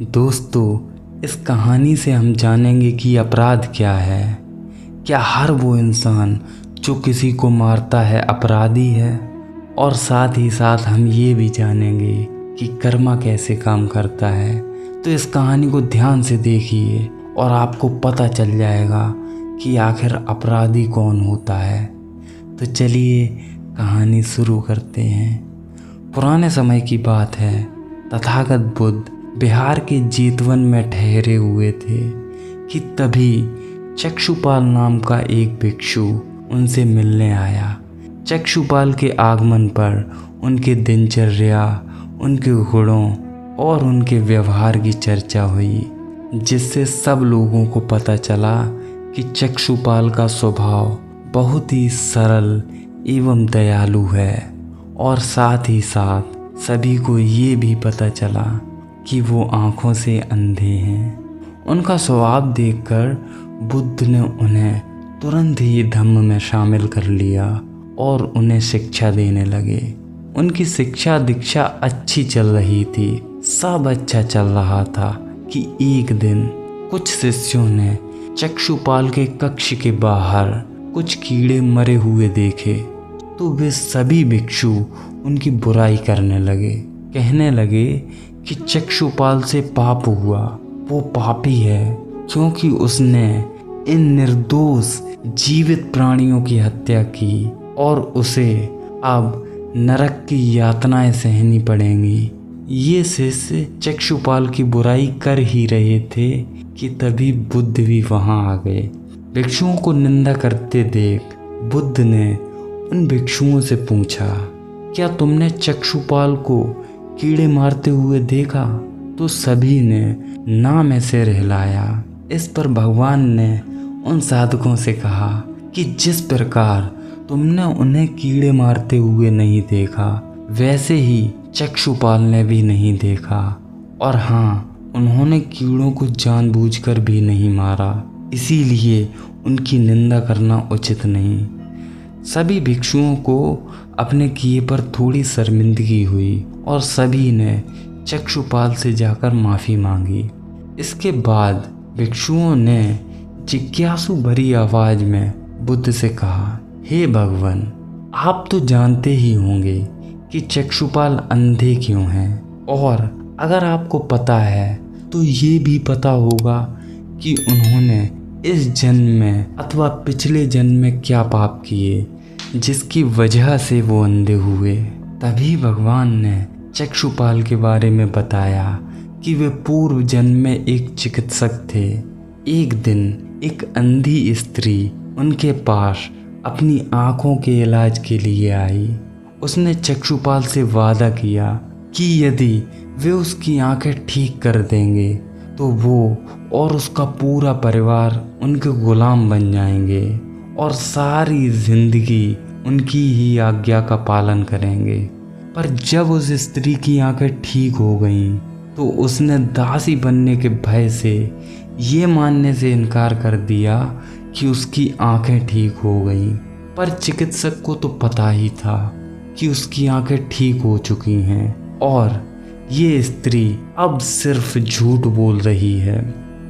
दोस्तों, इस कहानी से हम जानेंगे कि अपराध क्या है। क्या हर वो इंसान जो किसी को मारता है अपराधी है? और साथ ही साथ हम ये भी जानेंगे कि कर्मा कैसे काम करता है। तो इस कहानी को ध्यान से देखिए और आपको पता चल जाएगा कि आखिर अपराधी कौन होता है। तो चलिए कहानी शुरू करते हैं। पुराने समय की बात है। तथागत बुद्ध बिहार के जेतवन में ठहरे हुए थे कि तभी चक्षुपाल नाम का एक भिक्षु उनसे मिलने आया। चक्षुपाल के आगमन पर उनके दिनचर्या, उनके गुणों और उनके व्यवहार की चर्चा हुई, जिससे सब लोगों को पता चला कि चक्षुपाल का स्वभाव बहुत ही सरल एवं दयालु है। और साथ ही साथ सभी को ये भी पता चला कि वो आँखों से अंधे हैं। उनका स्वभाव देखकर बुद्ध ने उन्हें तुरंत ही धम्म में शामिल कर लिया और उन्हें शिक्षा देने लगे। उनकी शिक्षा दीक्षा अच्छी चल रही थी, सब अच्छा चल रहा था कि एक दिन कुछ शिष्यों ने चक्षुपाल के कक्ष के बाहर कुछ कीड़े मरे हुए देखे तो वे सभी भिक्षु उनकी बुराई करने लगे। कहने लगे कि चक्षुपाल से पाप हुआ, वो पापी है क्योंकि उसने इन निर्दोष जीवित प्राणियों की हत्या की और उसे अब नरक की यातनाएं सहनी पड़ेंगी। ये शिष्य चक्षुपाल की बुराई कर ही रहे थे कि तभी बुद्ध भी वहां आ गए। भिक्षुओं को निंदा करते देख बुद्ध ने उन भिक्षुओं से पूछा, क्या तुमने चक्षुपाल को कीड़े मारते हुए देखा? तो सभी ने नाम ऐसे हिलाया। इस पर भगवान ने उन साधकों से कहा कि जिस प्रकार तुमने उन्हें कीड़े मारते हुए नहीं देखा, वैसे ही चक्षुपाल ने भी नहीं देखा। और हाँ, उन्होंने कीड़ों को जानबूझकर भी नहीं मारा, इसीलिए उनकी निंदा करना उचित नहीं। सभी भिक्षुओं को अपने किए पर थोड़ी शर्मिंदगी हुई और सभी ने चक्षुपाल से जाकर माफ़ी मांगी। इसके बाद भिक्षुओं ने जिज्ञासु भरी आवाज़ में बुद्ध से कहा, हे भगवान, आप तो जानते ही होंगे कि चक्षुपाल अंधे क्यों हैं, और अगर आपको पता है तो ये भी पता होगा कि उन्होंने इस जन्म में अथवा पिछले जन्म में क्या पाप किए जिसकी वजह से वो अंधे हुए। तभी भगवान ने चक्षुपाल के बारे में बताया कि वे पूर्व जन्म में एक चिकित्सक थे। एक दिन एक अंधी स्त्री उनके पास अपनी आँखों के इलाज के लिए आई। उसने चक्षुपाल से वादा किया कि यदि वे उसकी आँखें ठीक कर देंगे तो वो और उसका पूरा परिवार उनके गुलाम बन जाएंगे और सारी जिंदगी उनकी ही आज्ञा का पालन करेंगे। पर जब उस स्त्री की आंखें ठीक हो गईं तो उसने दासी बनने के भय से ये मानने से इनकार कर दिया कि उसकी आंखें ठीक हो गईं। पर चिकित्सक को तो पता ही था कि उसकी आंखें ठीक हो चुकी हैं और ये स्त्री अब सिर्फ झूठ बोल रही है।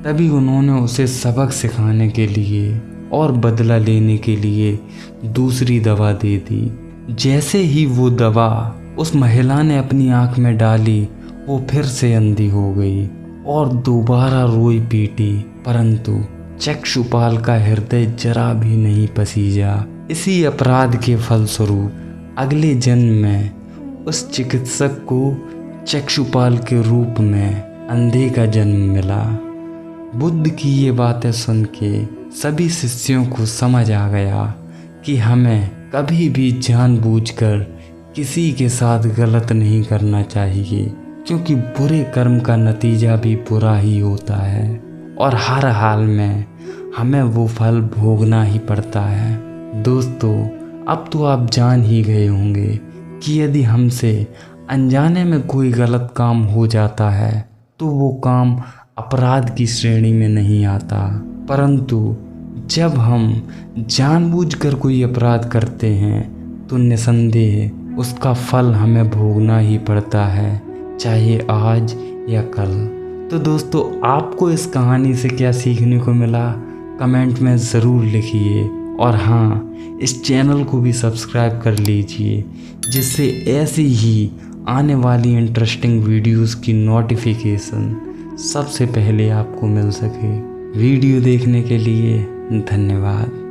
तभी उन्होंने उसे सबक सिखाने के लिए और बदला लेने के लिए दूसरी दवा दे दी। जैसे ही वो दवा उस महिला ने अपनी आंख में डाली, वो फिर से अंधी हो गई और दोबारा रोई पीटी, परंतु चक्षुपाल का हृदय जरा भी नहीं पसीजा। इसी अपराध के फलस्वरूप अगले जन्म में उस चिकित्सक को चक्षुपाल के रूप में अंधे का जन्म मिला। बुद्ध की ये बातें सुन के सभी शिष्यों को समझ आ गया कि हमें कभी भी जानबूझकर किसी के साथ गलत नहीं करना चाहिए, क्योंकि बुरे कर्म का नतीजा भी बुरा ही होता है और हर हाल में हमें वो फल भोगना ही पड़ता है। दोस्तों, अब तो आप जान ही गए होंगे कि यदि हमसे अनजाने में कोई गलत काम हो जाता है तो वो काम अपराध की श्रेणी में नहीं आता, परंतु जब हम जानबूझकर कोई अपराध करते हैं तो निसंदेह उसका फल हमें भोगना ही पड़ता है, चाहे आज या कल। तो दोस्तों, आपको इस कहानी से क्या सीखने को मिला कमेंट में ज़रूर लिखिए। और हाँ, इस चैनल को भी सब्सक्राइब कर लीजिए, जिससे ऐसी ही आने वाली इंटरेस्टिंग वीडियोस की नोटिफिकेशन सबसे पहले आपको मिल सके। वीडियो देखने के लिए धन्यवाद।